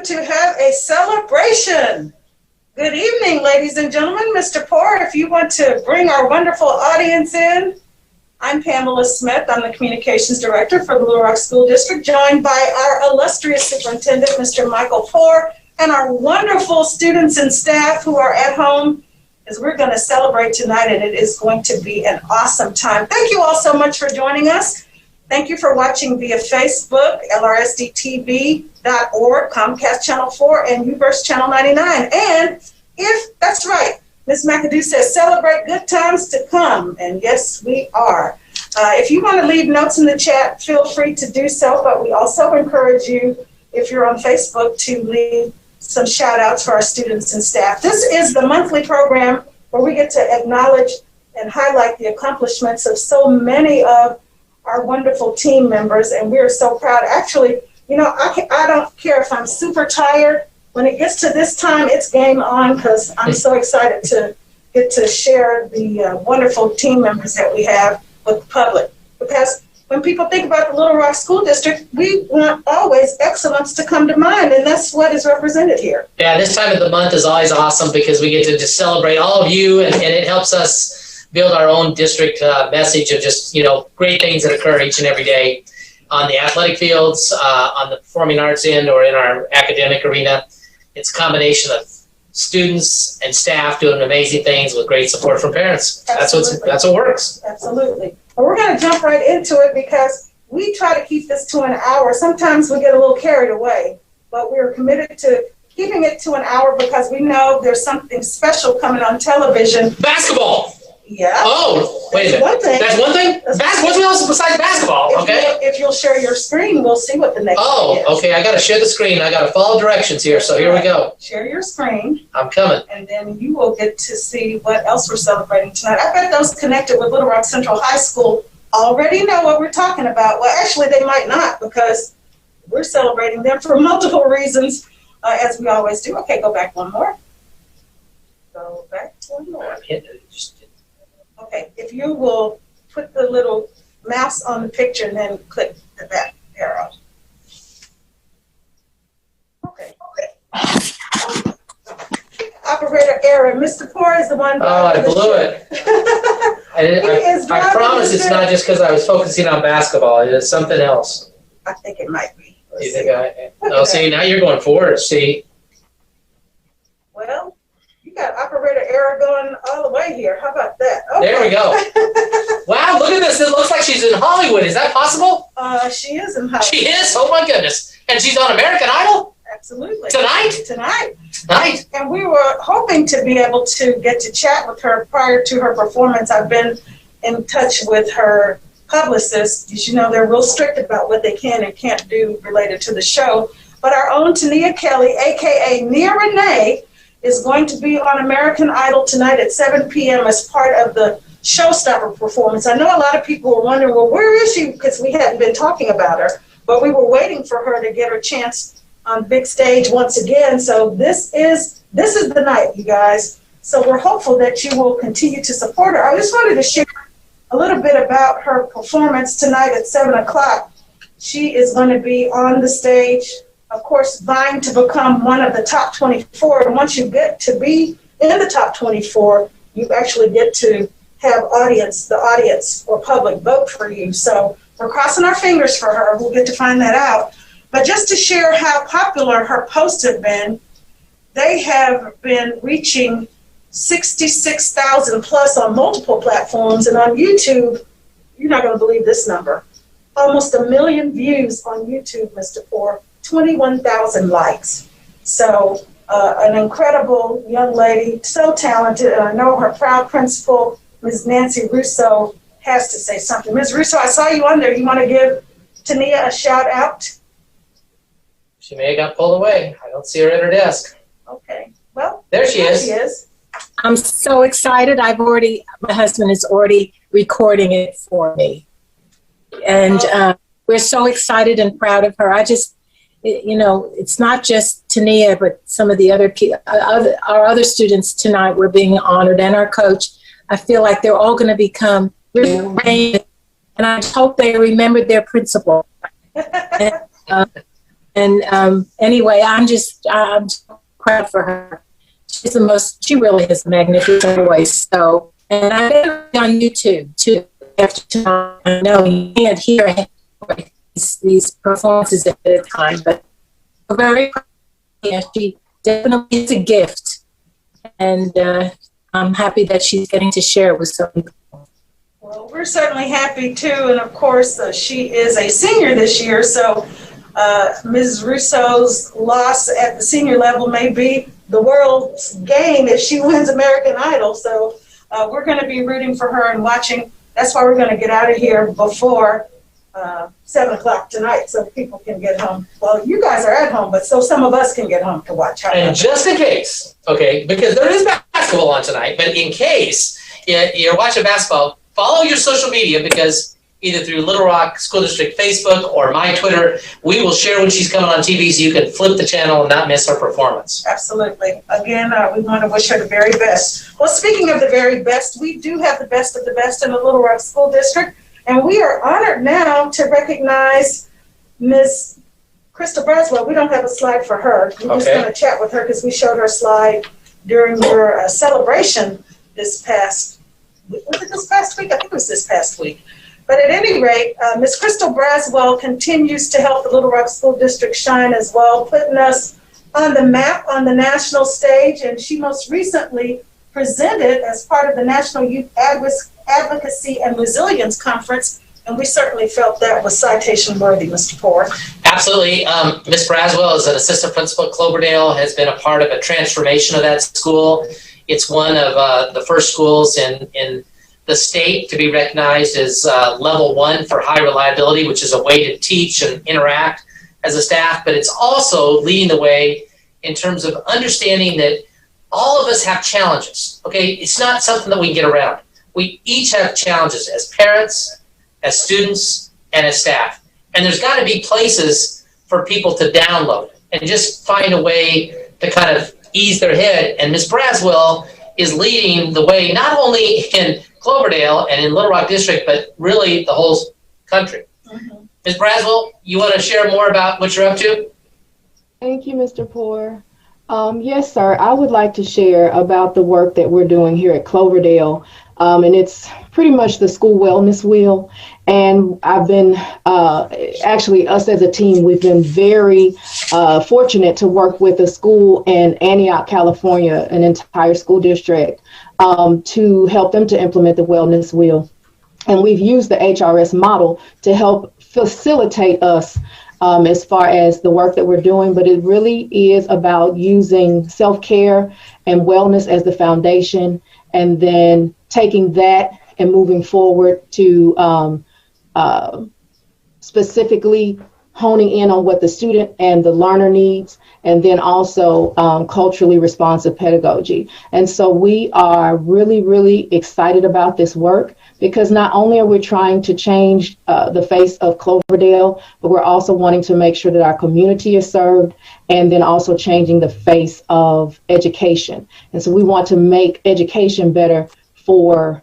to have a celebration. Good evening, ladies and gentlemen. Mr. Poor, if you want to bring our wonderful audience in. I'm Pamela Smith. I'm the Communications Director for the Little Rock School District, joined by our illustrious Superintendent, Mr. Michael Poor, and our wonderful students and staff who are at home, as we're going to celebrate tonight, and it is going to be an awesome time. Thank you all so much for joining us. Thank you for watching via Facebook, LRSDTV.org, Comcast Channel 4, and Uverse Channel 99. And if that's right, Ms. McAdoo says, celebrate good times to come. And yes, we are. If you want to leave notes in the chat, feel free to do so. But we also encourage you, if you're on Facebook, to leave some shout outs for our students and staff. This is the monthly program where we get to acknowledge and highlight the accomplishments of so many of our wonderful team members. And we're so proud. Actually, you know, I don't care if I'm super tired. When it gets to this time, it's game on, because I'm so excited to get to share the wonderful team members that we have with the public. Because when people think about the Little Rock School District, we want always excellence to come to mind, and that's what is represented here. Yeah, this time of the month is always awesome because we get to just celebrate all of you, and it helps us build our own district message of just, you know, great things that occur each and every day on the athletic fields, on the performing arts end, or in our academic arena. It's a combination of students and staff doing amazing things with great support from parents. That's what works. Absolutely. Well, we're going to jump right into it because we try to keep this to an hour. Sometimes we get a little carried away, but we're committed to keeping it to an hour because we know there's something special coming on television. Basketball. Yeah. Oh, wait a minute. One thing. That's one thing? What's else besides basketball? If you'll share your screen, we'll see what the next thing is. Okay. I got to share the screen. I got to follow directions here. So here we go. Share your screen. I'm coming. And then you will get to see what else we're celebrating tonight. I bet those connected with Little Rock Central High School already know what we're talking about. Well, actually, they might not, because we're celebrating them for multiple reasons, as we always do. Okay, go back one more. Go back one more. Okay, if you will put the little mouse on the picture and then click the back arrow. Okay. Operator error. Mr. Poor is the one. Oh, I blew it. I promise it's not just because I was focusing on basketball. It is something else. I think it might be. You think see, now you're going forward. See? Well, you got operator error going all the way here. How about that? Okay. There we go. Wow, look at this. It looks like she's in Hollywood. Is that possible? She is in Hollywood. She is? Oh, my goodness. And she's on American Idol? Absolutely. Tonight. And we were hoping to be able to get to chat with her prior to her performance. I've been in touch with her publicist. As you know, they're real strict about what they can and can't do related to the show. But our own Tania Kelly, a.k.a. Nia Renee, is going to be on American Idol tonight at 7 p.m. as part of the Showstopper performance. I know a lot of people were wondering, well, where is she? Because we hadn't been talking about her. But we were waiting for her to get her chance on big stage once again. So this is the night, you guys. So we're hopeful that you will continue to support her. I just wanted to share a little bit about her performance tonight at 7 o'clock. She is going to be on the stage, of course, vying to become one of the top 24. And once you get to be in the top 24, you actually get to have the audience or public vote for you. So we're crossing our fingers for her. We'll get to find that out. But just to share how popular her posts have been, they have been reaching 66,000 plus on multiple platforms. And on YouTube, you're not going to believe this number. Almost 1 million views on YouTube, Mr. Poor, 21,000 likes. So an incredible young lady, so talented. And I know her proud principal, Ms. Nancy Russo, has to say something. Ms. Russo, I saw you on there. You want to give Tania a shout out? She may have got pulled away. I don't see her at her desk. Okay. Well, there she is. She is. I'm so excited. My husband is already recording it for me. And we're so excited and proud of her. It's not just Tania, but some of the our other students tonight were being honored, and our coach. I feel like they're all going to become really famous, and I hope they remembered their principal. And anyway, I'm so proud for her. She really is a magnificent voice. So, and I've been on YouTube too. After I know you can't hear these performances at a time, but we're very proud. Yeah, she definitely is a gift. And I'm happy that she's getting to share it with some people. Well, we're certainly happy too, and of course, she is a senior this year, so Ms. Russo's loss at the senior level may be the world's gain if she wins American Idol. So we're going to be rooting for her and watching. That's why we're going to get out of here before 7 o'clock tonight, so people can get home. Well, you guys are at home, but so some of us can get home to watch her. And just in case, okay, because there is basketball on tonight, but in case you're watching basketball, follow your social media, because either through Little Rock School District Facebook or my Twitter, we will share when she's coming on TV so you can flip the channel and not miss her performance. Absolutely. Again, we want to wish her the very best. Well, speaking of the very best, we do have the best of the best in the Little Rock School District, and we are honored now to recognize Ms. Crystal Braswell. We don't have a slide for her. We're just going to chat with her because we showed her slide during your celebration this past week. Was it this past week? I think it was this past week. But at any rate, Ms. Crystal Braswell continues to help the Little Rock School District shine as well, putting us on the map on the national stage. And she most recently presented as part of the National Youth Advocacy and Resilience Conference. And we certainly felt that was citation worthy, Mr. Poore. Absolutely. Ms. Braswell is an assistant principal at Cloverdale, has been a part of a transformation of that school. It's one of the first schools in the state to be recognized as level 1 for high reliability, which is a way to teach and interact as a staff, but it's also leading the way in terms of understanding that all of us have challenges, okay? It's not something that we can get around. We each have challenges as parents, as students, and as staff. And there's got to be places for people to download and just find a way to kind of ease their head. And Ms. Braswell is leading the way, not only in Cloverdale and in Little Rock District, but really the whole country. Mm-hmm. Ms. Braswell, you want to share more about what you're up to? Thank you, Mr. Poore. Yes, sir. I would like to share about the work that we're doing here at Cloverdale. And it's pretty much the school wellness wheel. And I've been, actually, us as a team, we've been very fortunate to work with a school in Antioch, California, an entire school district, to help them to implement the wellness wheel. And we've used the HRS model to help facilitate us as far as the work that we're doing, but it really is about using self-care and wellness as the foundation, and then taking that and moving forward to specifically honing in on what the student and the learner needs, and then also culturally responsive pedagogy. And so we are really, really excited about this work, because not only are we trying to change the face of Cloverdale, but we're also wanting to make sure that our community is served, and then also changing the face of education. And so we want to make education better for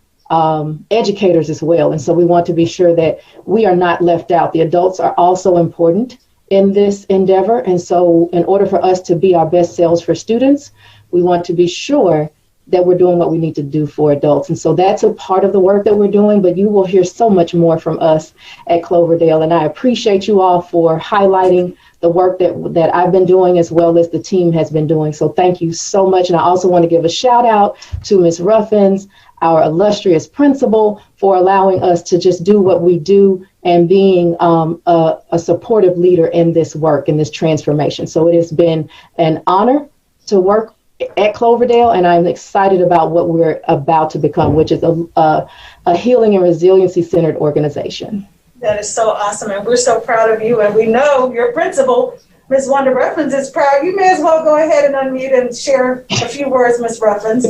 educators as well. And so we want to be sure that we are not left out. The adults are also important in this endeavor. And so in order for us to be our best selves for students, we want to be sure that we're doing what we need to do for adults. And so that's a part of the work that we're doing, but you will hear so much more from us at Cloverdale. And I appreciate you all for highlighting the work that I've been doing, as well as the team has been doing. So thank you so much. And I also want to give a shout out to Ms. Ruffins, our illustrious principal, for allowing us to just do what we do and being a supportive leader in this work, in this transformation. So it has been an honor to work at Cloverdale, and I'm excited about what we're about to become, which is a healing and resiliency centered organization. That is so awesome, and we're so proud of you, and we know your principal, Ms. Wanda Ruffins, is proud. You may as well go ahead and unmute and share a few words, Ms. Ruffins.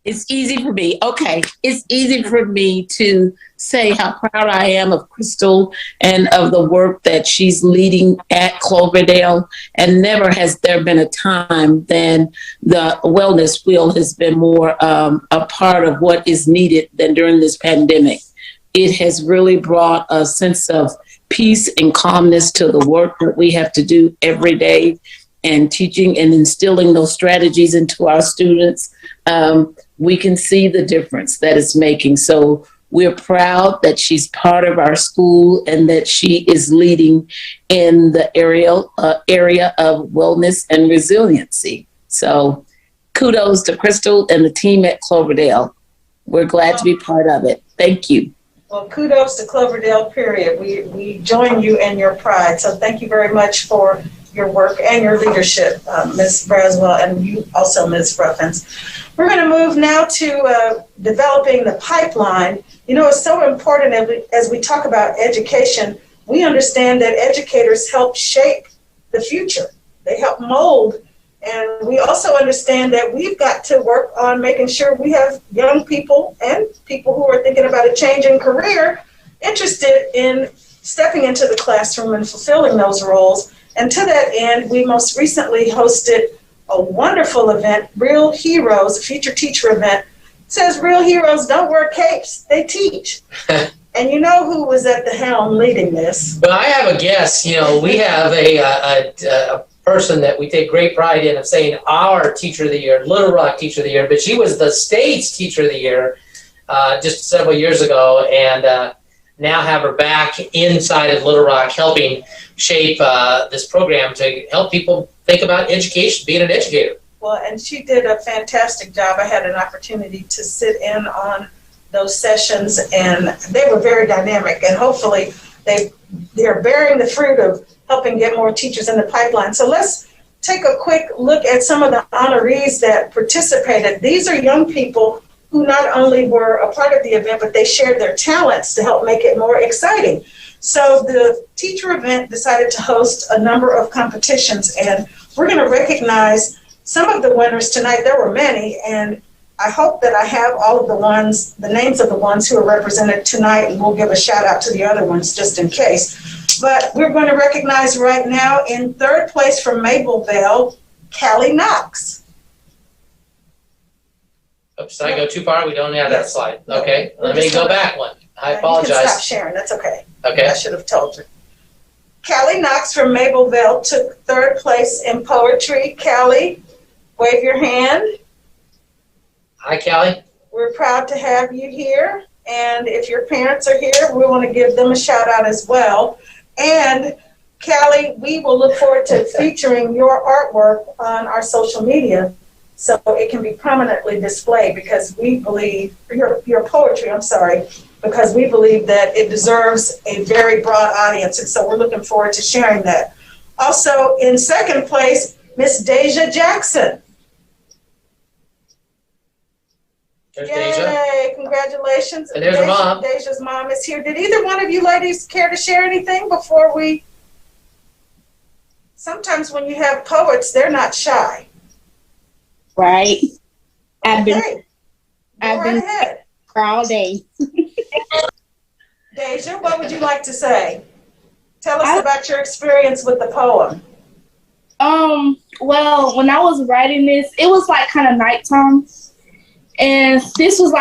It's easy for me. Okay. It's easy for me to say how proud I am of Crystal and of the work that she's leading at Cloverdale. And never has there been a time then the wellness wheel has been more a part of what is needed than during this pandemic. it has really brought a sense of peace and calmness to the work that we have to do every day, and teaching and instilling those strategies into our students. We can see the difference that it's making. So we're proud that she's part of our school and that she is leading in the area of wellness and resiliency. So kudos to Crystal and the team at Cloverdale. We're glad to be part of it. Thank you. Well, kudos to Cloverdale, period. We join you in your pride. So thank you very much for your work and your leadership, Ms. Braswell, and you also, Ms. Ruffins. We're going to move now to developing the pipeline. You know, it's so important as we talk about education. We understand that educators help shape the future. They help mold. And we also understand that we've got to work on making sure we have young people and people who are thinking about a change in career interested in stepping into the classroom and fulfilling those roles. And to that end, we most recently hosted a wonderful event, Real Heroes, a future teacher event. It says Real Heroes don't wear capes, they teach. And you know who was at the helm leading this? Well, I have a guess. You know, we have a person that we take great pride in of saying our Teacher of the Year, Little Rock Teacher of the Year, but she was the state's Teacher of the Year just several years ago, and now have her back inside of Little Rock helping shape this program to help people think about education, being an educator. Well, and she did a fantastic job. I had an opportunity to sit in on those sessions, and they were very dynamic, and hopefully they're bearing the fruit of helping get more teachers in the pipeline. So let's take a quick look at some of the honorees that participated. These are young people who not only were a part of the event, but they shared their talents to help make it more exciting. So the teacher event decided to host a number of competitions, and we're going to recognize some of the winners tonight. There were many, and I hope that I have all of the names of the ones who are represented tonight, and we'll give a shout out to the other ones just in case. But we're going to recognize right now in third place from Mapleville, Callie Knox. Oops, did I go too far? We don't have that slide. Okay, let me go back one. I apologize. You can stop sharing, that's okay. Okay. I should have told you. Callie Knox from Mapleville took third place in poetry. Callie, wave your hand. Hi, Callie. We're proud to have you here. And if your parents are here, we want to give them a shout out as well. And Callie, we will look forward to featuring your artwork on our social media so it can be prominently displayed, because we believe, your poetry, I'm sorry, because we believe that it deserves a very broad audience. And so we're looking forward to sharing that. Also in second place, Miss Deja Jackson. There's Yay, Deja. congratulations. And there's her mom. Deja's mom is here. Did either one of you ladies care to share anything before we? Sometimes when you have poets, they're not shy. Right. I've been ahead. all day. Deja, what would you like to say? Tell us about your experience with the poem. Well, when I was writing this, it was like kind of nighttime. And this was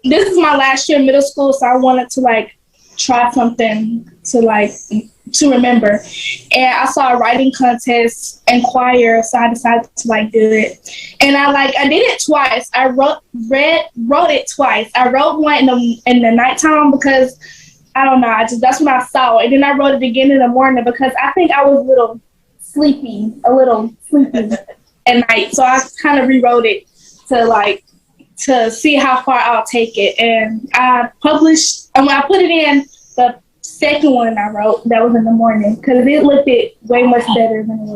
this is my last year in middle school, so I wanted to try something to remember. And I saw a writing contest and choir, so I decided to do it. And I did it twice. I wrote it twice. I wrote one in the nighttime because I don't know, that's when I saw it. And then I wrote it again in the morning because I think I was a little sleepy at night. So I kind of rewrote it to see how far I'll take it. And I put it in the second one I wrote that was in the morning because it looked way much better than it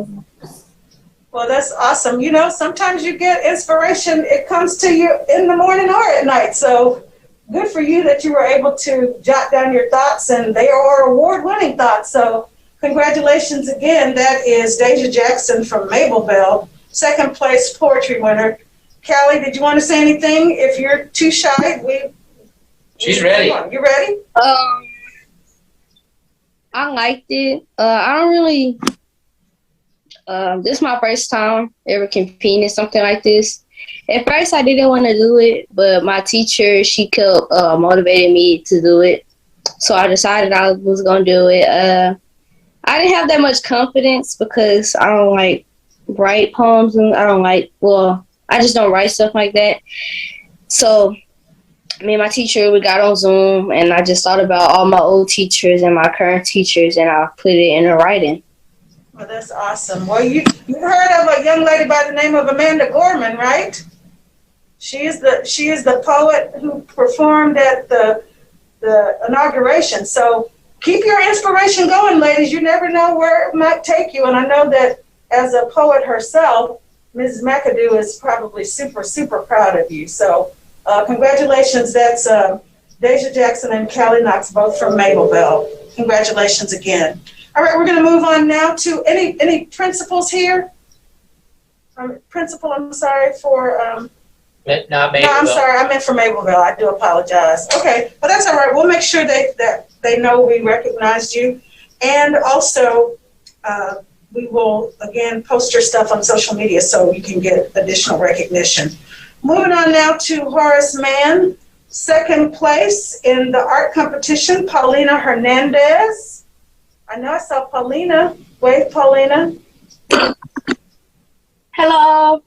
was. Well, that's awesome. You know, sometimes you get inspiration. It comes to you in the morning or at night. So good for you that you were able to jot down your thoughts, and they are award-winning thoughts. So congratulations again. That is Deja Jackson from Mapleville, second place poetry winner. Callie, did you want to say anything? If you're too shy, She's ready. You ready? I liked it. I don't really. This is my first time ever competing in something like this, At first, I didn't want to do it, but my teacher, she kept motivating me to do it. So I decided I was going to do it. I didn't have that much confidence because I don't like write poems, and I just don't write stuff like that. So me and my teacher, we got on Zoom, and I just thought about all my old teachers and my current teachers, and I put it into writing. Well, that's awesome. Well, you heard of a young lady by the name of Amanda Gorman, right? She is the poet who performed at the inauguration. So keep your inspiration going, ladies. You never know where it might take you. And I know that as a poet herself, Mrs. McAdoo is probably super, super proud of you. So congratulations. That's Deja Jackson and Callie Knox, both from Mapleville. Congratulations again. All right, we're going to move on now to any principals here. Principal, I'm sorry for. Not Mapleville. No, I'm sorry. I meant for Mapleville. I do apologize. Okay, but that's all right. We'll make sure that they know we recognized you, and also we will again post your stuff on social media so you can get additional recognition. Moving on now to Horace Mann, second place in the art competition. Paulina Hernandez. I know I saw Paulina. Wave, Paulina. Hello.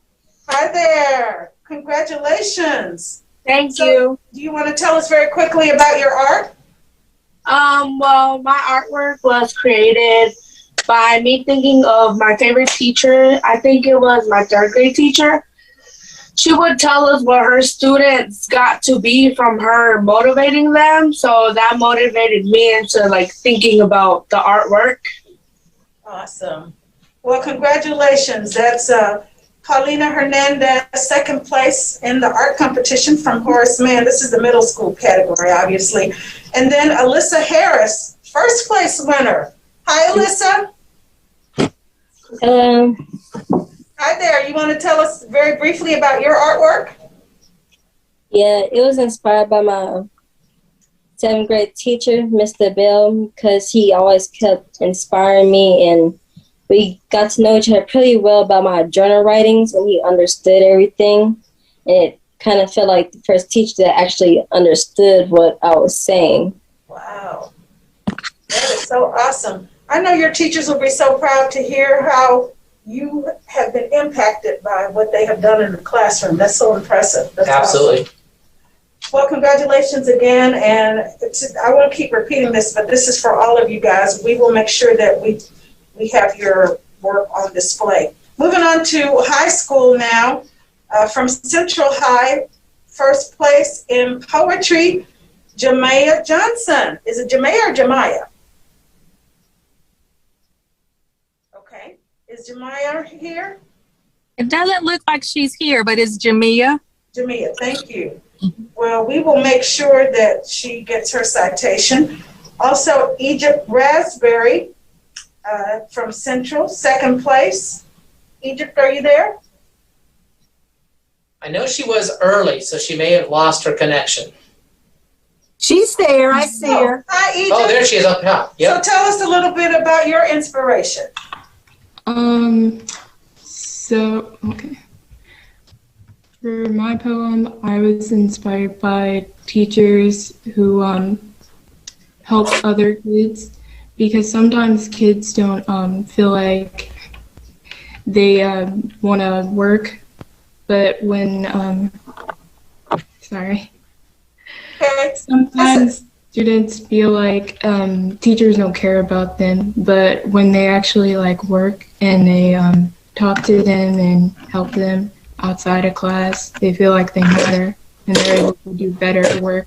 Hi there. Congratulations. Thank you. Do you want to tell us very quickly about your art? Well, my artwork was created by me thinking of my favorite teacher. I think it was my third grade teacher. She would tell us what her students got to be from her motivating them. So that motivated me into thinking about the artwork. Awesome. Well, congratulations. That's Paulina Hernandez, second place in the art competition from Horace Mann. This is the middle school category, obviously. And then Alyssa Harris, first place winner. Hi, Alyssa. Hello. Hi there. You want to tell us very briefly about your artwork? Yeah, it was inspired by my seventh grade teacher, Mr. Bell, because he always kept inspiring me, and we got to know each other pretty well about my journal writings, and he understood everything. And it kind of felt like the first teacher that actually understood what I was saying. Wow. That is so awesome. I know your teachers will be so proud to hear how you have been impacted by what they have done in the classroom. That's so impressive. That's Absolutely. Awesome. Well, congratulations again. And I won't keep repeating this, but this is for all of you guys. We will make sure that we have your work on display. Moving on to high school now. From Central High, first place in poetry, Jamaiah Johnson. Is it Jamaiah or Jemiah? Okay. Is Jemiah here? It doesn't look like she's here, but it's Jamia. Jamia, thank you. Well, we will make sure that she gets her citation. Also, Egypt Raspberry from Central, second place. Egypt, are you there? I know she was early, so she may have lost her connection. She's there. I see her. Hi, Egypt. Oh, there she is up top. Yep. So tell us a little bit about your inspiration. Okay. For my poem, I was inspired by teachers who help other kids, because sometimes kids don't feel like they want to work, but when sometimes students feel like teachers don't care about them, but when they actually work and they talk to them and help them outside of class, they feel like they matter and they're able to do better work.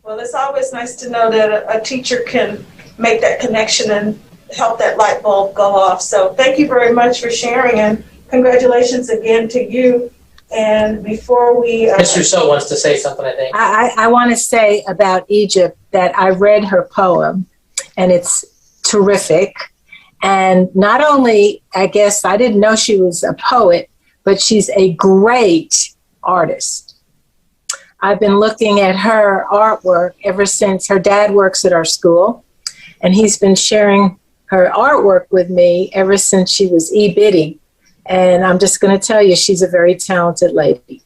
Well, it's always nice to know that a teacher can make that connection and help that light bulb go off. So thank you very much for sharing, and congratulations again to you. And before we... Mr. Rousseau wants to say something, I think. I want to say about Egypt that I read her poem, and it's terrific. And not only, I guess, I didn't know she was a poet, but she's a great artist. I've been looking at her artwork ever since. Her dad works at our school, and he's been sharing her artwork with me ever since she was bitty. And I'm just going to tell you, she's a very talented lady.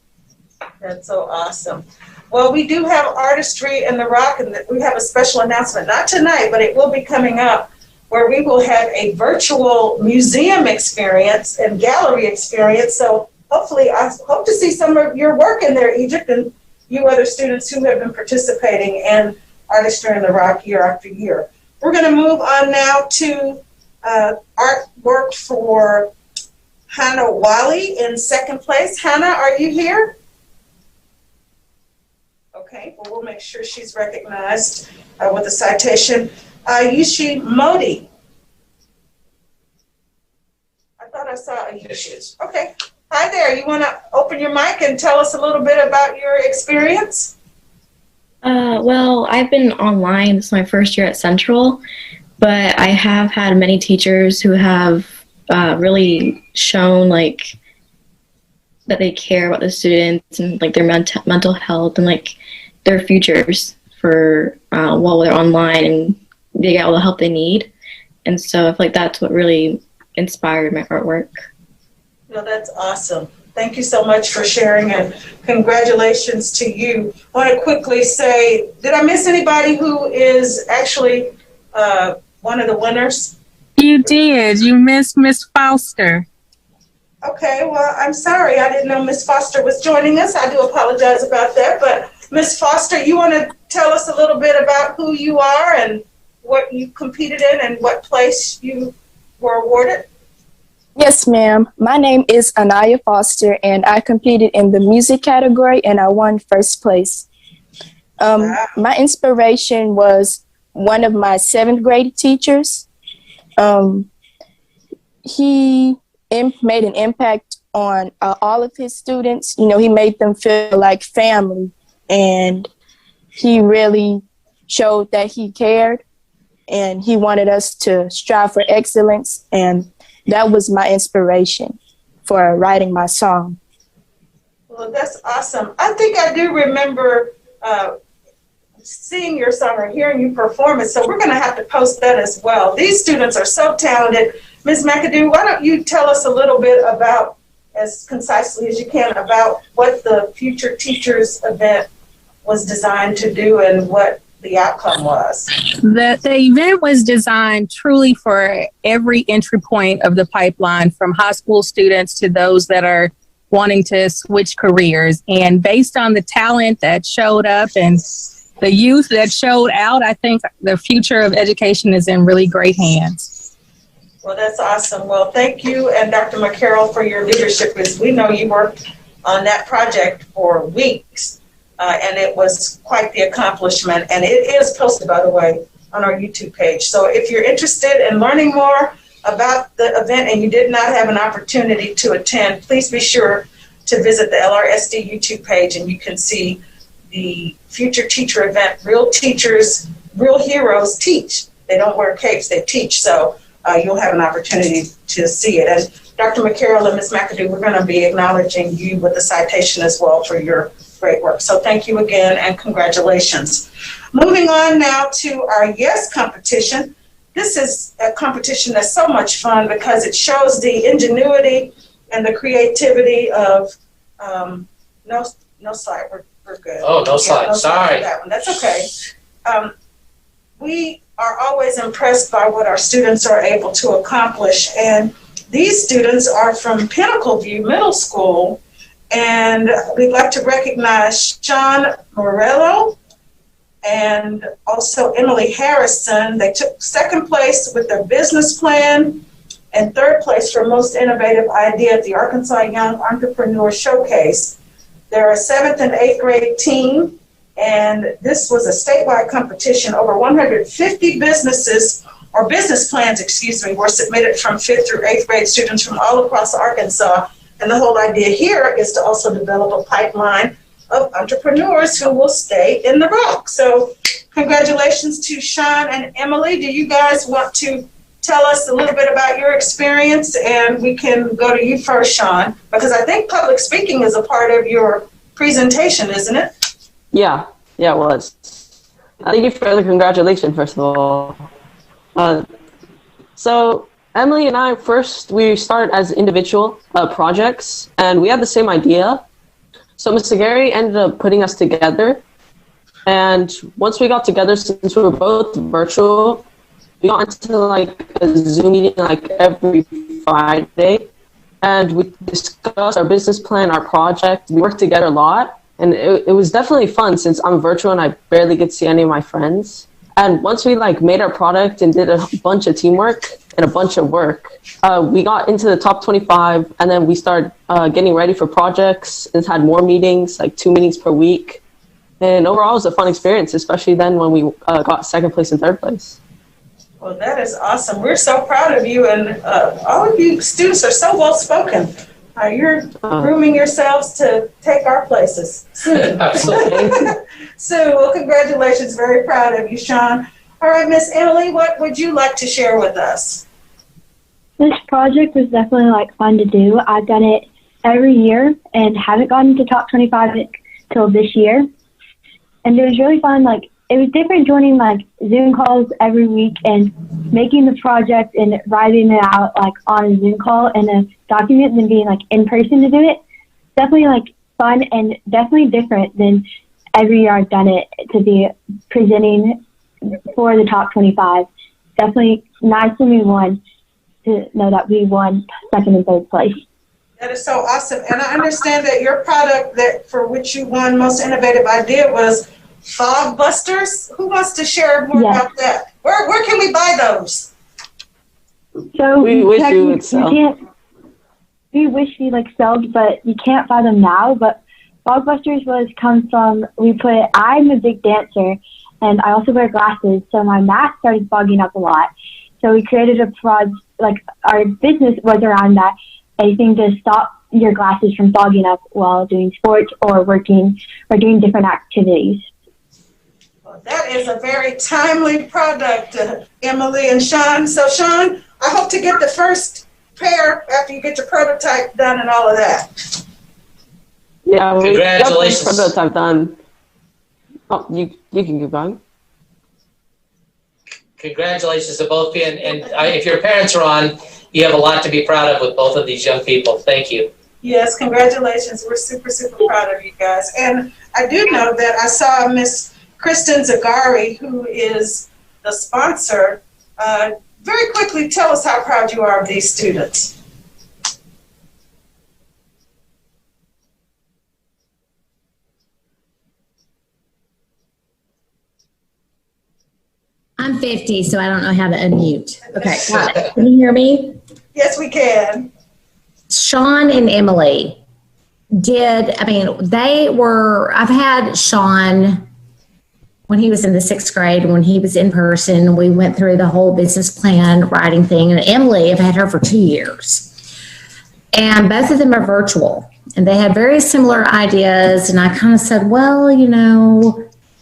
That's so awesome. Well, we do have artistry in the Rock, and we have a special announcement, not tonight, but it will be coming up, where we will have a virtual museum experience and gallery experience. So hopefully, I hope to see some of your work in there, Egypt, and you other students who have been participating in Artistry in the Rock year after year. We're going to move on now to artwork for Hannah Wally in second place. Hannah, are you here? Okay, well, we'll make sure she's recognized with a citation. Yushi Modi. I thought I saw a Yushi. There she is. Okay. Hi there. You want to open your mic and tell us a little bit about your experience? Well, I've been online. This is my first year at Central, but I have had many teachers who have really shown like that they care about the students and like their mental health and like their futures for while they're online, and they get all the help they need. And so I feel like that's what really inspired my artwork. Well, that's awesome. Thank you so much for sharing, and congratulations to you. I want to quickly say, did I miss anybody who is actually one of the winners? You did. You missed Miss Foster. Okay, well, I'm sorry. I didn't know Miss Foster was joining us. I do apologize about that. But Miss Foster, you want to tell us a little bit about who you are and what you competed in and what place you were awarded? Yes, ma'am. My name is Anaya Foster, and I competed in the music category, and I won first place. Wow. My inspiration was one of my 7th grade teachers. He made an impact on all of his students. You know, he made them feel like family, and he really showed that he cared, and he wanted us to strive for excellence, and that was my inspiration for writing my song. Well, that's awesome. I think I do remember seeing your song or hearing you perform it, so we're going to have to post that as well. These students are so talented. Ms. McAdoo, why don't you tell us a little bit about, as concisely as you can, about what the Future Teachers event was designed to do and what the outcome was? The event was designed truly for every entry point of the pipeline, from high school students to those that are wanting to switch careers. And based on the talent that showed up and the youth that showed out, I think the future of education is in really great hands. Well, that's awesome. Well, thank you and Dr. McCarroll for your leadership, because we know you worked on that project for weeks. And it was quite the accomplishment. And it is posted, by the way, on our YouTube page. So if you're interested in learning more about the event and you did not have an opportunity to attend, please be sure to visit the LRSD YouTube page, and you can see the Future Teacher event. Real teachers, real heroes teach. They don't wear capes, they teach. So you'll have an opportunity to see it. And Dr. McCarroll and Ms. McAdoo, we're going to be acknowledging you with a citation as well for your great work. So thank you again and congratulations. Moving on now to our Yes competition. This is a competition that's so much fun because it shows the ingenuity and the creativity of no slide. We're good. Oh, no slide. No slide Sorry. for that one. That's okay. We are always impressed by what our students are able to accomplish, and these students are from Pinnacle View Middle School. And we'd like to recognize Sean Morello and also Emily Harrison. They took second place with their business plan and third place for most innovative idea at the Arkansas Young Entrepreneur Showcase. They're a 7th and 8th grade team, and this was a statewide competition. Over 150 business plans, were submitted from 5th through 8th grade students from all across Arkansas. And the whole idea here is to also develop a pipeline of entrepreneurs who will stay in the Rock. So congratulations to Sean and Emily. Do you guys want to tell us a little bit about your experience? And we can go to you first, Sean, because I think public speaking is a part of your presentation, isn't it? Yeah, it was. Thank you for the congratulations, first of all. So Emily and I we started as individual projects, and we had the same idea. So Mr. Gary ended up putting us together. And once we got together, since we were both virtual, we got into like a Zoom meeting like every Friday. And we discussed our business plan, our project. We worked together a lot. And it was definitely fun since I'm virtual and I barely get to see any of my friends. And once we like made our product and did a bunch of teamwork and a bunch of work, we got into the top 25, and then we started getting ready for projects and had more meetings, like 2 meetings per week. And overall, it was a fun experience, especially then when we got second place and third place. Well, that is awesome. We're so proud of you, and all of you students are so well spoken. You're grooming yourselves to take our places soon. Absolutely. So, well, congratulations. Very proud of you, Sean. All right, Miss Emily, what would you like to share with us? This project was definitely like fun to do. I've done it every year and haven't gotten to top 25 until this year. And it was really fun. Like, it was different joining like Zoom calls every week and making the project and writing it out like on a Zoom call and a document than being like in person to do it. Definitely like fun and definitely different than every year I've done it to be presenting for the top 25. Definitely nice when we won to know that we won second and third place. That is so awesome. And I understand that your product that for which you won Most Innovative Idea was Fog Busters. Who wants to share more about that? Where can we buy those? So we wish you would sell. We wish we like sold, but you can't buy them now. But Fog Busters comes from I'm a big dancer and I also wear glasses, so my mask started fogging up a lot. So we created a project, like our business was around that, anything to stop your glasses from fogging up while doing sports or working or doing different activities. Well, that is a very timely product, Emily and Sean. So Sean, I hope to get the first pair after you get your prototype done and all of that. Yeah, congratulations. We got the prototype done. Oh, you can keep going. Congratulations to both of you. And if your parents are on, you have a lot to be proud of with both of these young people. Thank you. Yes, congratulations. We're super, super proud of you guys. And I do know that I saw Miss Kristen Zagari, who is the sponsor. Very quickly, tell us how proud you are of these students. I'm 50, so I don't know how to unmute. Okay, got it. Can you hear me? Yes, we can. Sean and Emily I've had Sean when he was in the 6th grade, when he was in person. We went through the whole business plan writing thing. And Emily, I've had her for 2 years. And both of them are virtual. And they had very similar ideas. And I kind of said, well,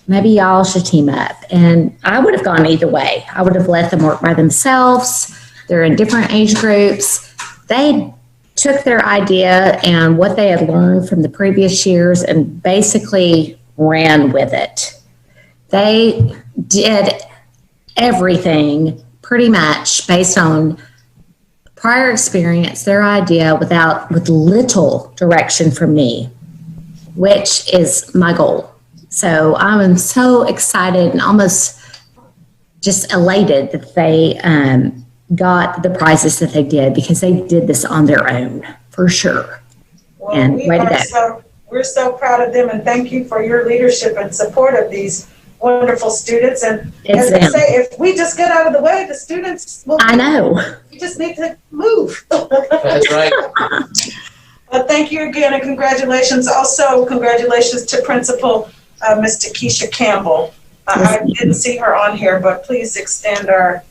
maybe y'all should team up. And I would have gone either way. I would have let them work by themselves. They're in different age groups. They took their idea and what they had learned from the previous years and basically ran with it. They did everything pretty much based on prior experience, their idea with little direction from me, which is my goal. So I'm so excited and almost just elated that they got the prizes that they did, because they did this on their own, for sure. Well, and we're so proud of them, and thank you for your leadership and support of these wonderful students. And as I say, if we just get out of the way, the students will. I know. We just need to move. That's right. Well, thank you again, and congratulations. Also, congratulations to Principal Ms. Takesha Campbell. I didn't see her on here, but please extend our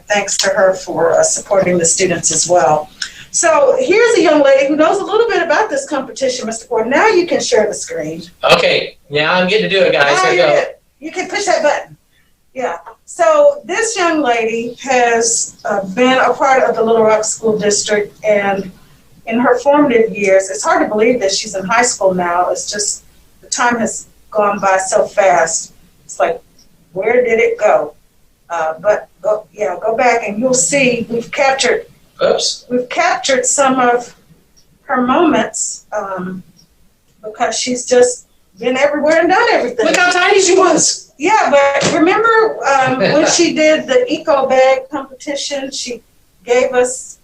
thanks to her for supporting the students as well. So here's a young lady who knows a little bit about this competition, Mr. Ford. Now you can share the screen. Okay, now I'm getting to do it, guys. Here we go. You can push that button. Yeah. So this young lady has been a part of the Little Rock School District, and in her formative years, it's hard to believe that she's in high school now. It's just the time has gone by so fast. It's like, where did it go? But go back and you'll see we've captured some of her moments because she's just been everywhere and done everything. Look how tiny she was. Yeah, but remember when she did the eco bag competition, she gave us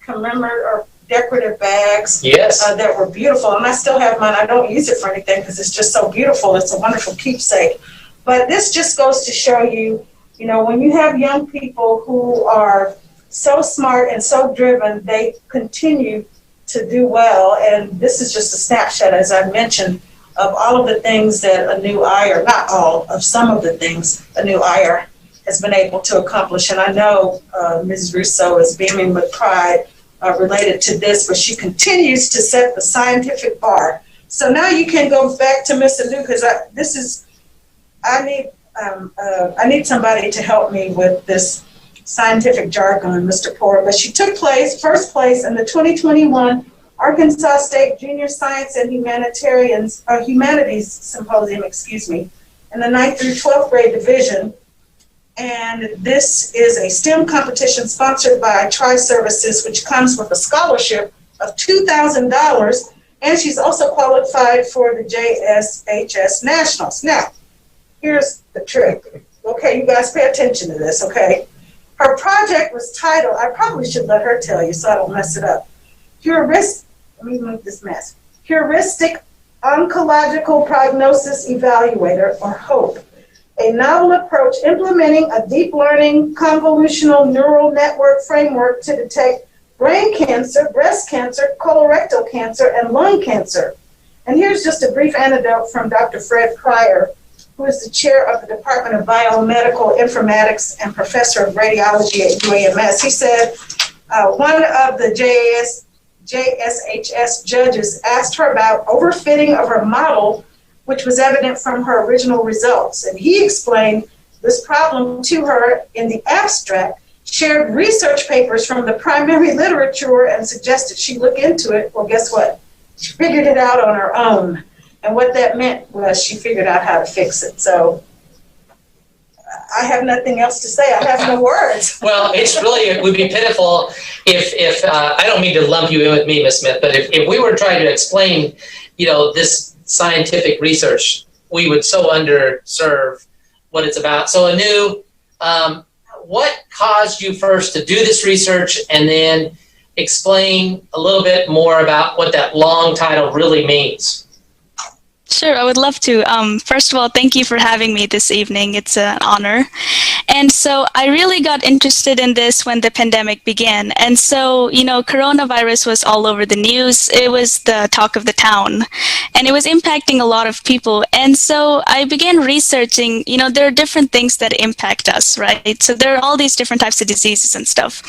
decorative bags. Yes. That were beautiful, and I still have mine. I don't use it for anything because it's just so beautiful. It's a wonderful keepsake. But this just goes to show you, when you have young people who are so smart and so driven, they continue to do well. And this is just a snapshot, as I mentioned, of all of the things that a new IR, not all, of some of the things a new IR has been able to accomplish. And I know Ms. Russo is beaming with pride related to this, but she continues to set the scientific bar. So now you can go back to Ms. Adu, because I need somebody to help me with this scientific jargon, Mr. Poor. But she took first place in the 2021 Arkansas State Junior Science and Humanities Symposium, in the 9th through 12th grade division. And this is a STEM competition sponsored by Tri-Services, which comes with a scholarship of $2,000. And she's also qualified for the JSHS Nationals. Now, here's the trick. Okay, you guys pay attention to this, okay? Her project was titled, I probably should let her tell you so I don't mess it up. Let me move this mess. Heuristic Oncological Prognosis Evaluator, or HOPE, a novel approach implementing a deep learning convolutional neural network framework to detect brain cancer, breast cancer, colorectal cancer, and lung cancer. And here's just a brief anecdote from Dr. Fred Pryor, who is the chair of the Department of Biomedical Informatics and professor of radiology at UAMS. He said one of the JSHS judges asked her about overfitting of her model, which was evident from her original results. And he explained this problem to her in the abstract, shared research papers from the primary literature, and suggested she look into it. Well, guess what? She figured it out on her own. And what that meant was she figured out how to fix it. So I have nothing else to say. I have no words. Well, it would be pitiful if I don't mean to lump you in with me, Ms. Smith, but if we were trying to explain, this scientific research, we would so underserve what it's about. So Anu, what caused you first to do this research, and then explain a little bit more about what that long title really means? Sure, I would love to. First of all, thank you for having me this evening. It's an honor. And so I really got interested in this when the pandemic began. And so, coronavirus was all over the news. It was the talk of the town, and it was impacting a lot of people. And so I began researching, there are different things that impact us, right? So there are all these different types of diseases and stuff.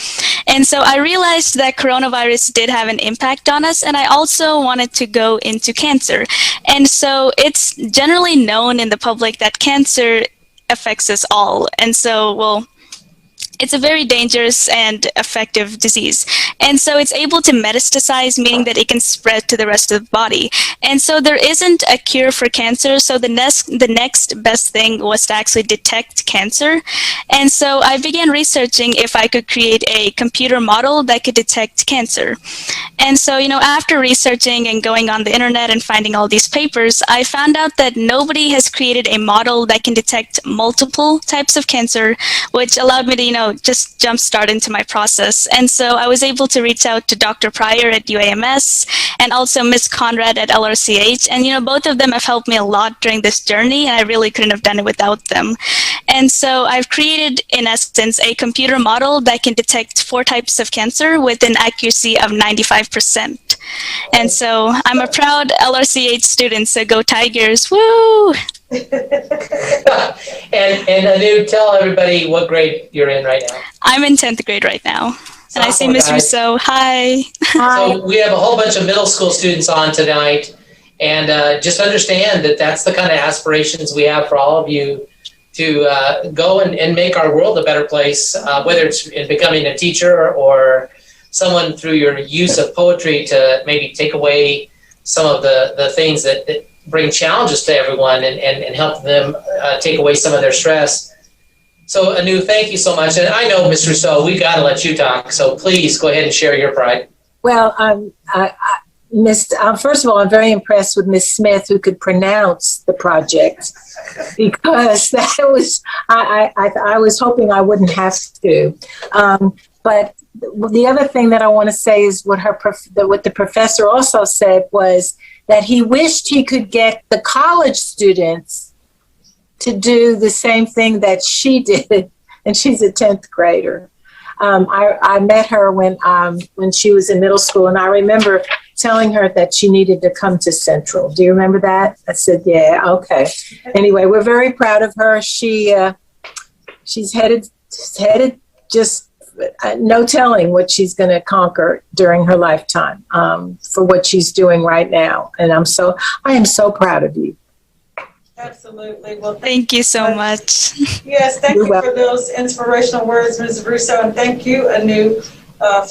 And so I realized that coronavirus did have an impact on us, and I also wanted to go into cancer. And so it's generally known in the public that cancer affects us all. And so, it's a very dangerous and effective disease. And so it's able to metastasize, meaning that it can spread to the rest of the body. And so there isn't a cure for cancer. So the next best thing was to actually detect cancer. And so I began researching if I could create a computer model that could detect cancer. And so, after researching and going on the internet and finding all these papers, I found out that nobody has created a model that can detect multiple types of cancer, which allowed me to, just jumpstart into my process. And so I was able to reach out to Dr. Pryor at UAMS and also Ms. Conrad at LRCH. And, both of them have helped me a lot during this journey, and I really couldn't have done it without them. And so I've created, in essence, a computer model that can detect 4 types of cancer with an accuracy of 95%. And so I'm a proud LRCH student, so go Tigers, woo! And Anu, tell everybody what grade you're in right now. I'm in 10th grade right now. And I see Ms. Rousseau. Hi. So we have a whole bunch of middle school students on tonight. And just understand that that's the kind of aspirations we have for all of you to go and make our world a better place, whether it's in becoming a teacher or someone through your use of poetry to maybe take away some of the things that bring challenges to everyone and help them take away some of their stress. So Anu, thank you so much. And I know, Ms. Rousseau, we got to let you talk. So please go ahead and share your pride. Well, first of all, I'm very impressed with Miss Smith, who could pronounce the project, because that was, I was hoping I wouldn't have to. But the other thing that I want to say is what the professor also said was that he wished he could get the college students to do the same thing that she did, and she's a 10th grader. I met her when she was in middle school, and I remember telling her that she needed to come to Central. Do you remember that? I said, yeah, okay. Anyway, we're very proud of her. She's headed just no telling what she's going to conquer during her lifetime for what she's doing right now. And I am so proud of you. Absolutely. Well, thank you so much. Yes, thank you for those inspirational words, Ms. Russo, and thank you, Anu,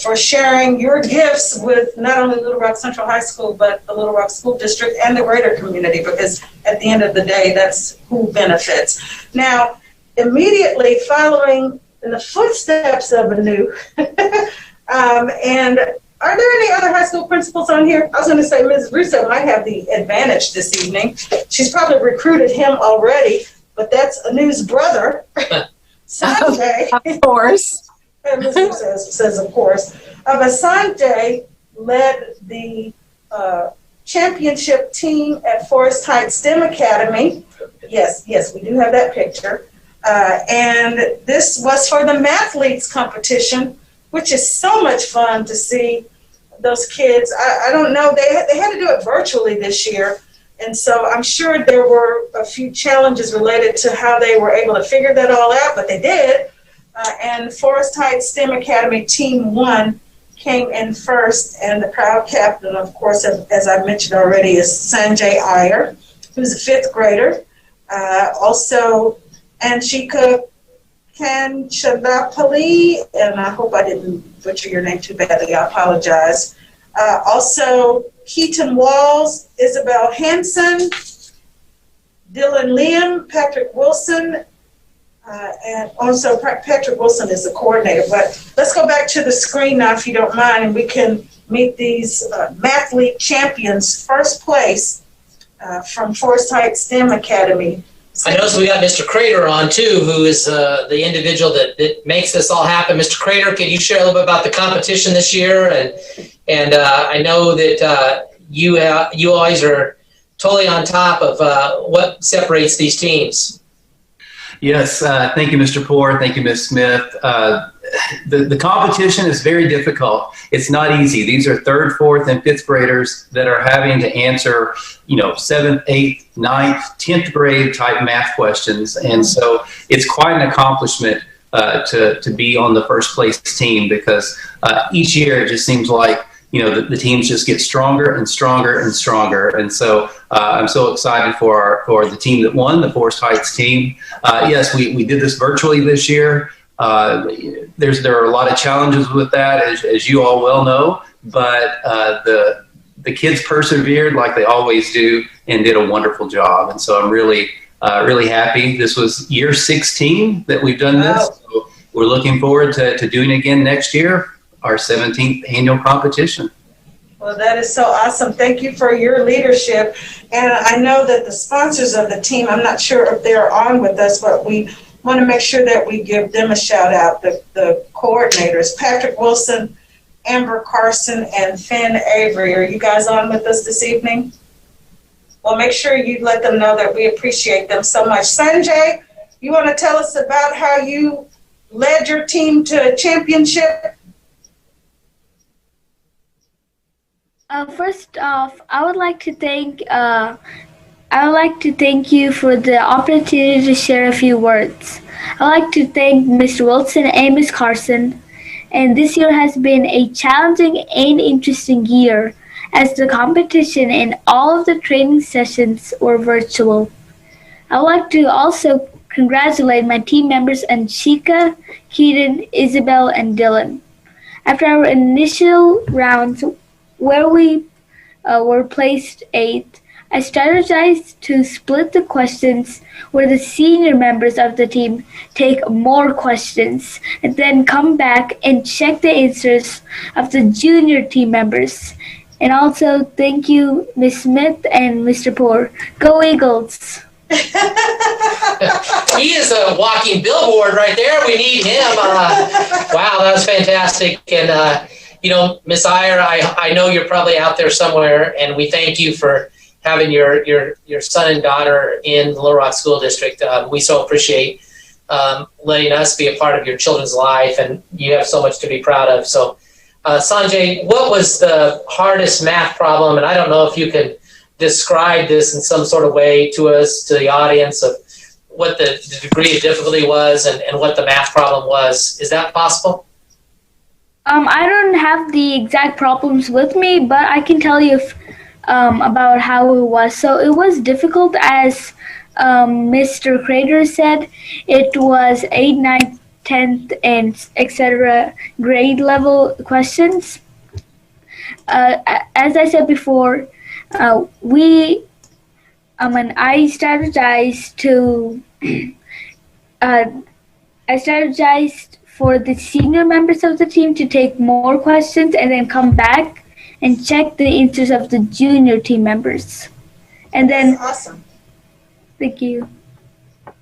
for sharing your gifts with not only Little Rock Central High School, but the Little Rock School District and the greater community, because at the end of the day, that's who benefits. Now, immediately following in the footsteps of Anu, and are there any other high school principals on here? I was going to say Ms. Russo might have the advantage this evening. She's probably recruited him already, but that's Anu's brother, Sanjay. Of course. And Ms. Russo says, of course. But Sanjay led the championship team at Forest Heights STEM Academy. Yes, we do have that picture. And this was for the Mathletes competition, which is so much fun to see those kids. I don't know, they had to do it virtually this year. And so I'm sure there were a few challenges related to how they were able to figure that all out, but they did. And Forest Heights STEM Academy Team 1 came in first, and the proud captain, of course, as I mentioned already, is Sanjay Iyer, who's a 5th grader. Also, Anshika Kanchandapali, and I hope I didn't butcher your name too badly, I apologize. Also, Keaton Walls, Isabel Hansen, Dylan Liam, Patrick Wilson, and also Patrick Wilson is the coordinator. But let's go back to the screen now, if you don't mind, and we can meet these Mathlete champions. First place from Forest Heights STEM Academy. I noticed we got Mr. Crater on too, who is the individual that makes this all happen. Mr. Crater, can you share a little bit about the competition this year? And I know that you always are totally on top of what separates these teams. Yes, thank you, Mr. Poore. Thank you, Ms. Smith. The competition is very difficult. It's not easy. These are 3rd, 4th, and 5th graders that are having to answer, 7th, 8th, 9th, 10th grade type math questions. And so it's quite an accomplishment to be on the first place team, because each year it just seems like, the teams just get stronger and stronger and stronger. And so I'm so excited for the team that won, the Forest Heights team. Yes, we did this virtually this year. There are a lot of challenges with that, as you all well know, but the kids persevered like they always do and did a wonderful job. And so I'm really happy. This was year 16 that we've done this. So we're looking forward to doing it again next year, our 17th annual competition. Well, that is so awesome. Thank you for your leadership. And I know that the sponsors of the team, I'm not sure if they're on with us, but we want to make sure that we give them a shout out. The coordinators, Patrick Wilson, Amber Carson, and Finn Avery. Are you guys on with us this evening? Well, make sure you let them know that we appreciate them so much. Sanjay, you want to tell us about how you led your team to a championship? First off, I would like to thank you for the opportunity to share a few words. I'd like to thank Mr. Wilson and Ms. Carson. And this year has been a challenging and interesting year, as the competition and all of the training sessions were virtual. I would like to also congratulate my team members Anshika, Keaton, Isabel, and Dylan. After our initial rounds, where we were placed 8th, I strategized to split the questions where the senior members of the team take more questions and then come back and check the answers of the junior team members. And also, thank you, Ms. Smith and Mr. Poor. Go Eagles! He is a walking billboard right there. We need him. Wow, that was fantastic. And, Miss Iyer, I know you're probably out there somewhere, and we thank you for having your son and daughter in the Little Rock School District. We so appreciate letting us be a part of your children's life, and you have so much to be proud of. So, Sanjay, what was the hardest math problem? And I don't know if you can describe this in some sort of way to us, to the audience, of what the degree of difficulty was and what the math problem was. Is that possible? I don't have the exact problems with me, but I can tell you about how it was. So it was difficult, as Mr. Crater said. It was 8th, 9th, 10th, and etc. grade level questions. As I said before, I strategized to for the senior members of the team to take more questions and then come back and check the answers of the junior team members. And then that's awesome. Thank you.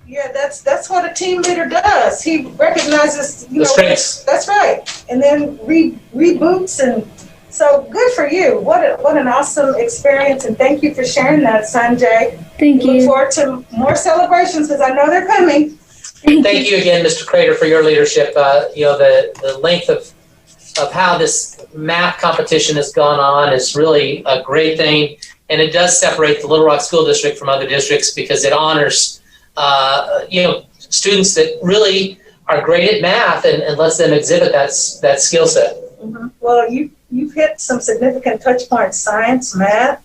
Yeah, that's what a team leader does. He recognizes, strengths. That's right, and then reboots, and so good for you. What an awesome experience, and thank you for sharing that, Sanjay. Thank you. Look forward to more celebrations because I know they're coming. Thank you again, Mr. Crater, for your leadership. The length of how this math competition has gone on is really a great thing, and it does separate the Little Rock School District from other districts because it honors students that really are great at math and lets them exhibit that skill set. Mm-hmm. Well, you've hit some significant touch points: science, math.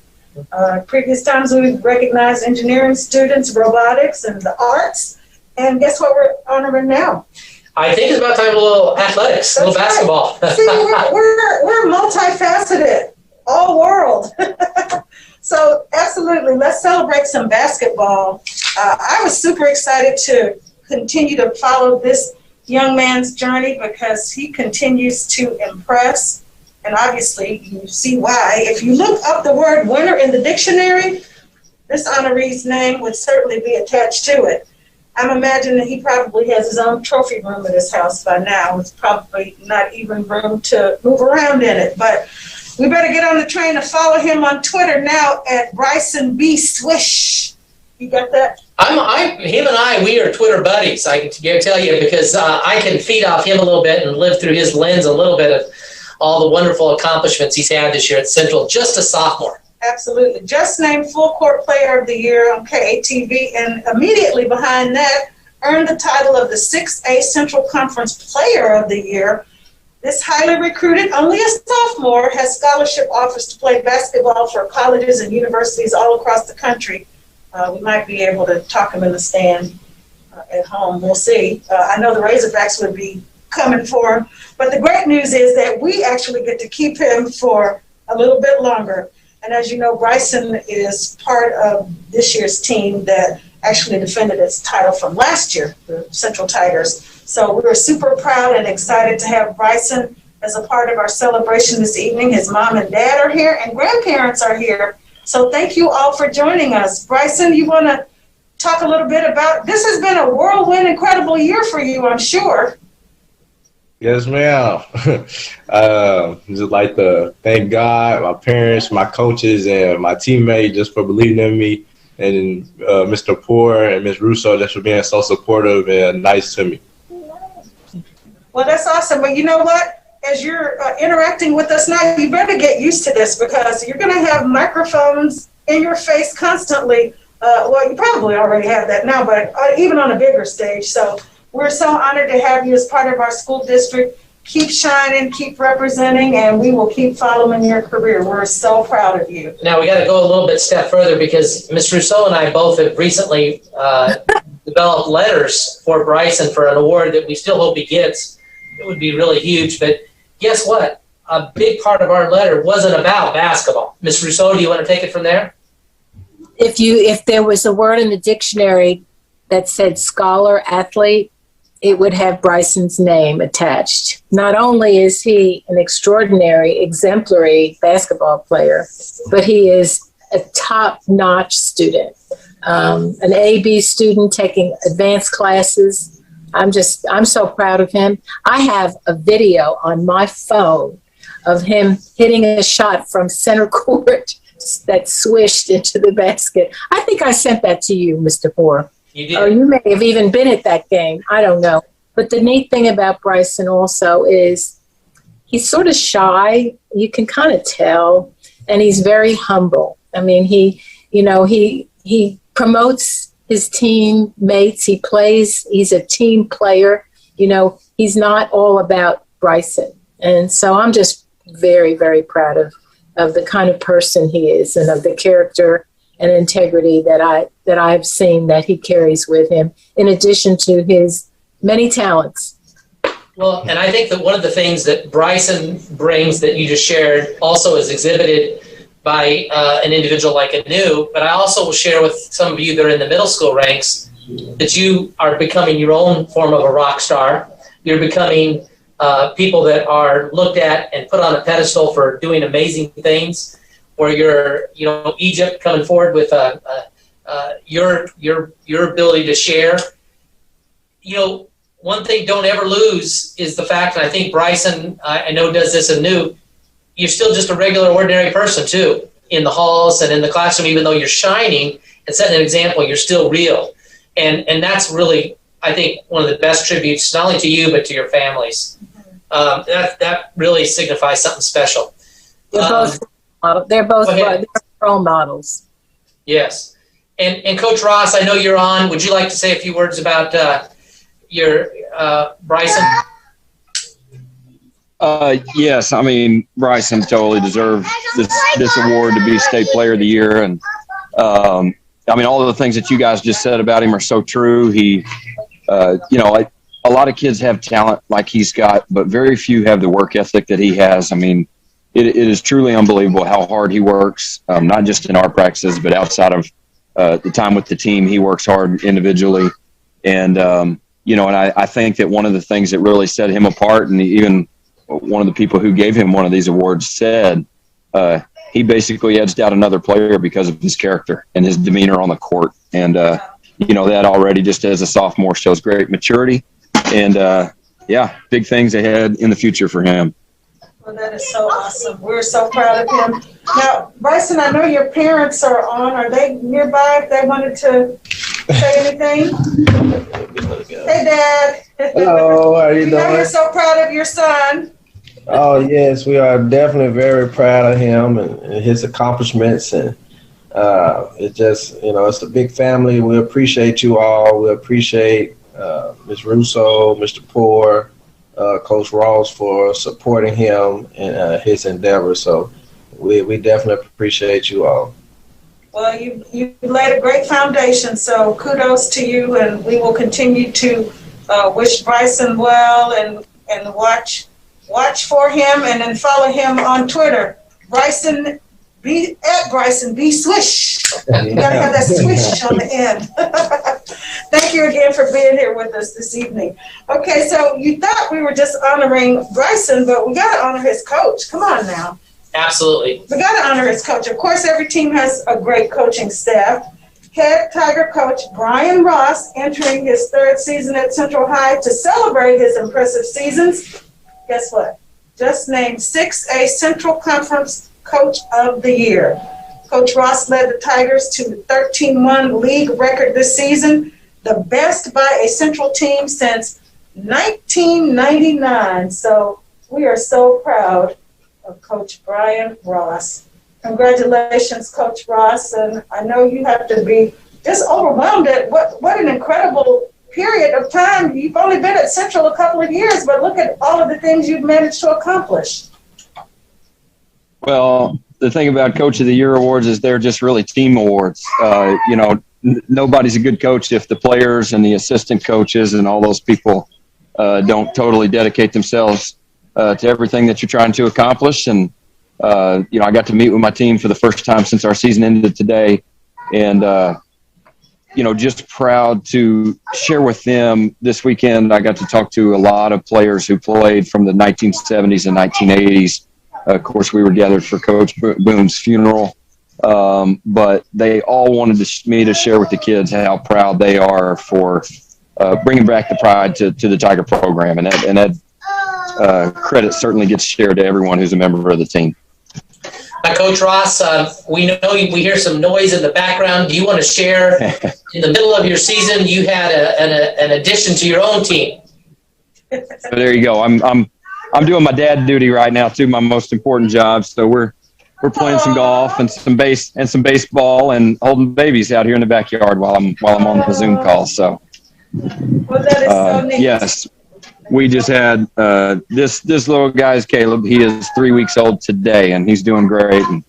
Previous times we've recognized engineering students, robotics, and the arts. And guess what we're honoring now? I think it's about time a little athletics, a little basketball. Right. See, we're multifaceted, all world. So absolutely, let's celebrate some basketball. I was super excited to continue to follow this young man's journey because he continues to impress. And obviously, you see why. If you look up the word winner in the dictionary, this honoree's name would certainly be attached to it. I'm imagining he probably has his own trophy room at his house by now. It's probably not even room to move around in it. But we better get on the train to follow him on Twitter now at Bryson B. Swish. You got that? Him and I, we are Twitter buddies. I can tell you because I can feed off him a little bit and live through his lens a little bit of all the wonderful accomplishments he's had this year at Central. Just a sophomore. Absolutely. Just named Full Court Player of the Year on KATV, and immediately behind that, earned the title of the 6A Central Conference Player of the Year. This highly recruited, only a sophomore, has scholarship offers to play basketball for colleges and universities all across the country. We might be able to talk him in the stand at home. We'll see. I know the Razorbacks would be coming for him. But the great news is that we actually get to keep him for a little bit longer. And as you know, Bryson is part of this year's team that actually defended its title from last year, the Central Tigers. So we were super proud and excited to have Bryson as a part of our celebration this evening. His mom and dad are here and grandparents are here. So thank you all for joining us. Bryson, you want to talk a little bit about, this has been a whirlwind, incredible year for you, I'm sure. Yes, ma'am. Just like to thank God, my parents, my coaches, and my teammates just for believing in me, and Mr. Poor and Ms. Russo just for being so supportive and nice to me. Well, that's awesome. But you know what? As you're interacting with us now, you better get used to this because you're going to have microphones in your face constantly. Well, you probably already have that now, but even on a bigger stage. So we're so honored to have you as part of our school district. Keep shining, keep representing, and we will keep following your career. We're so proud of you. Now we got to go a little bit step further because Ms. Rousseau and I both have recently developed letters for Bryson for an award that we still hope he gets. It would be really huge, but guess what? A big part of our letter wasn't about basketball. Ms. Rousseau, do you want to take it from there? if there was a word in the dictionary that said scholar athlete, it would have Bryson's name attached. Not only is he an extraordinary, exemplary basketball player, but he is a top-notch student, an A-B student taking advanced classes. I'm so proud of him. I have a video on my phone of him hitting a shot from center court that swished into the basket. I think I sent that to you, Mr. Poor. You did. Or you may have even been at that game. I don't know. But the neat thing about Bryson also is he's sort of shy. You can kind of tell. And he's very humble. I mean, he promotes his teammates. He's a team player. He's not all about Bryson. And so I'm just very, very proud of the kind of person he is and of the character and integrity that I've seen that he carries with him, in addition to his many talents. Well, and I think that one of the things that Bryson brings that you just shared also is exhibited by an individual like Anu, but I also will share with some of you that are in the middle school ranks that you are becoming your own form of a rock star. You're becoming people that are looked at and put on a pedestal for doing amazing things, where you're, Egypt coming forward with your ability to share. One thing don't ever lose is the fact, and I think Bryson, I know does this anew, you're still just a regular, ordinary person too, in the halls and in the classroom. Even though you're shining and setting an example, you're still real. And that's really, I think, one of the best tributes, not only to you, but to your families. That really signifies something special. They're both role models. Yes. And Coach Ross, I know you're on. Would you like to say a few words about your Bryson? Yes, I mean, Bryson totally deserves this award to be State Player of the Year. And, I mean, all of the things that you guys just said about him are so true. He, a lot of kids have talent like he's got, but very few have the work ethic that he has. I mean, it is truly unbelievable how hard he works, not just in our practices, but outside of the time with the team. He works hard individually. And, and I think that one of the things that really set him apart, and even one of the people who gave him one of these awards said, he basically edged out another player because of his character and his demeanor on the court. And, that already just as a sophomore shows great maturity. And, big things ahead in the future for him. Well, that is so awesome. We're so proud of him. Now, Bryson, I know your parents are on. Are they nearby if they wanted to say anything? Hey, Dad. Hello, how are you doing? We're so proud of your son. Oh, yes, we are definitely very proud of him and his accomplishments. And it's just, it's a big family. We appreciate you all. We appreciate Ms. Russo, Mr. Poor, Coach Ross for supporting him in his endeavors. So we definitely appreciate you all. Well, you laid a great foundation, so kudos to you, and we will continue to wish Bryson well and watch for him, and then follow him on Twitter. Bryson B Swish. You gotta have that swish on the end. Thank you again for being here with us this evening. Okay, so you thought we were just honoring Bryson, but we gotta honor his coach. Come on now. Absolutely. We gotta honor his coach. Of course, every team has a great coaching staff. Head Tiger coach Brian Ross entering his third season at Central High to celebrate his impressive seasons. Guess what? Just named 6A Central Conference Coach of the Year. Coach Ross led the Tigers to the 13-1 league record this season, the best by a Central team since 1999. So we are so proud of Coach Brian Ross. Congratulations, Coach Ross. And I know you have to be just overwhelmed at what an incredible period of time. You've only been at Central a couple of years, but look at all of the things you've managed to accomplish. Well, the thing about Coach of the Year awards is they're just really team awards. Nobody's a good coach if the players and the assistant coaches and all those people don't totally dedicate themselves to everything that you're trying to accomplish. And, I got to meet with my team for the first time since our season ended today. And, just proud to share with them this weekend. I got to talk to a lot of players who played from the 1970s and 1980s. Of course, we were gathered for Coach Boone's funeral. But they all wanted me to share with the kids how proud they are for bringing back the pride to the Tiger program. And that credit certainly gets shared to everyone who's a member of the team. Coach Ross, we know we hear some noise in the background. Do you want to share, in the middle of your season, you had an addition to your own team? So there you go. I'm doing my dad duty right now too, my most important job. So we're playing some golf and some baseball and holding babies out here in the backyard while I'm on the Zoom call. So, well, that is so neat. Yes, we just had this little guy's Caleb. He is 3 weeks old today, and he's doing great. And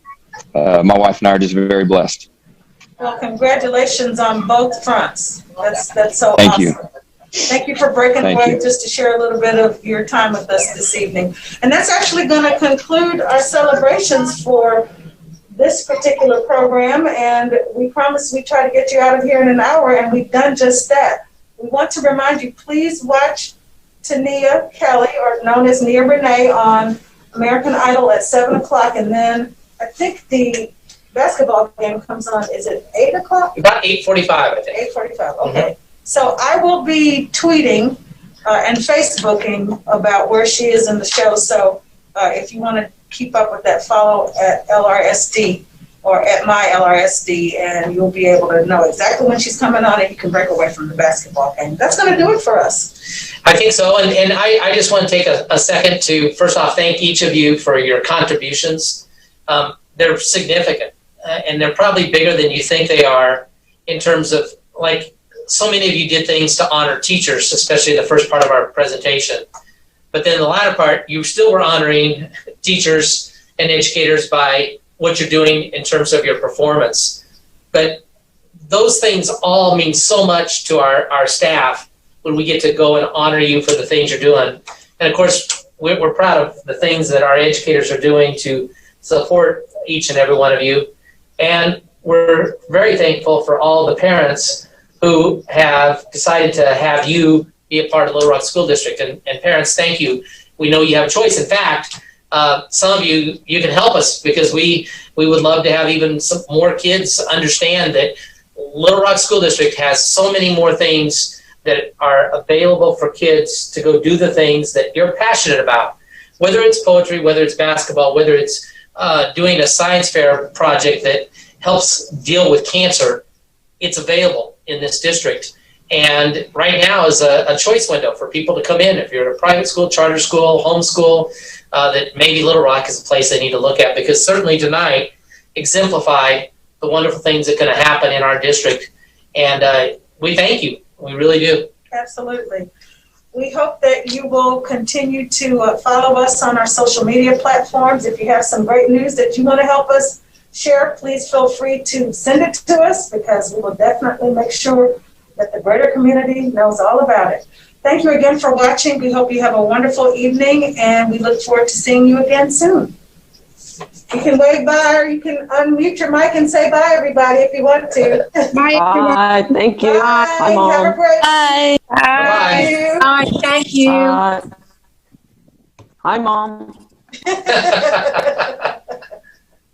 my wife and I are just very blessed. Well, congratulations on both fronts. That's so Thank awesome. you. Thank you for breaking Thank away you. just to share a little bit of your time with us this evening. And that's actually going to conclude our celebrations for this particular program. And we promise we try to get you out of here in an hour, and we've done just that. We want to remind you, please watch Tania Kelly, or known as Nia Renee, on American Idol at 7 o'clock. And then I think the basketball game comes on, is it 8 o'clock? About 8:45, I think. 8:45, okay. So I will be tweeting and Facebooking about where she is in the show. So if you want to keep up with that, follow at LRSD or at my LRSD, and you'll be able to know exactly when she's coming on, and you can break away from the basketball game. That's going to do it for us. I think so. And I just want to take a second to, first off, thank each of you for your contributions. They're significant, and they're probably bigger than you think they are, in terms of, like, so many of you did things to honor teachers, especially the first part of our presentation. But then the latter part, you still were honoring teachers and educators by what you're doing in terms of your performance. But those things all mean so much to our staff when we get to go and honor you for the things you're doing. And of course, we're proud of the things that our educators are doing to support each and every one of you. And we're very thankful for all the parents who have decided to have you be a part of Little Rock School District. And parents, thank you. We know you have a choice. In fact, some of you can help us, because we would love to have even some more kids understand that Little Rock School District has so many more things that are available for kids to go do the things that you're passionate about, whether it's poetry, whether it's basketball, whether it's doing a science fair project that helps deal with cancer. It's available in this district. And right now is a choice window for people to come in. If you're at a private school, charter school, homeschool, that maybe Little Rock is a place they need to look at, because certainly tonight exemplified the wonderful things that are going to happen in our district. And we thank you. We really do. Absolutely. We hope that you will continue to follow us on our social media platforms. If you have some great news that you want to help us share, please feel free to send it to us, because we will definitely make sure that the greater community knows all about it. Thank you again for watching. We hope you have a wonderful evening, and we look forward to seeing you again soon. You can wave bye, or you can unmute your mic and say bye, everybody, if you want to. Bye. Bye. Thank you. Bye. Bye, Mom. Have a great Bye. Bye. Bye. Thank you. Bye. Hi, Mom.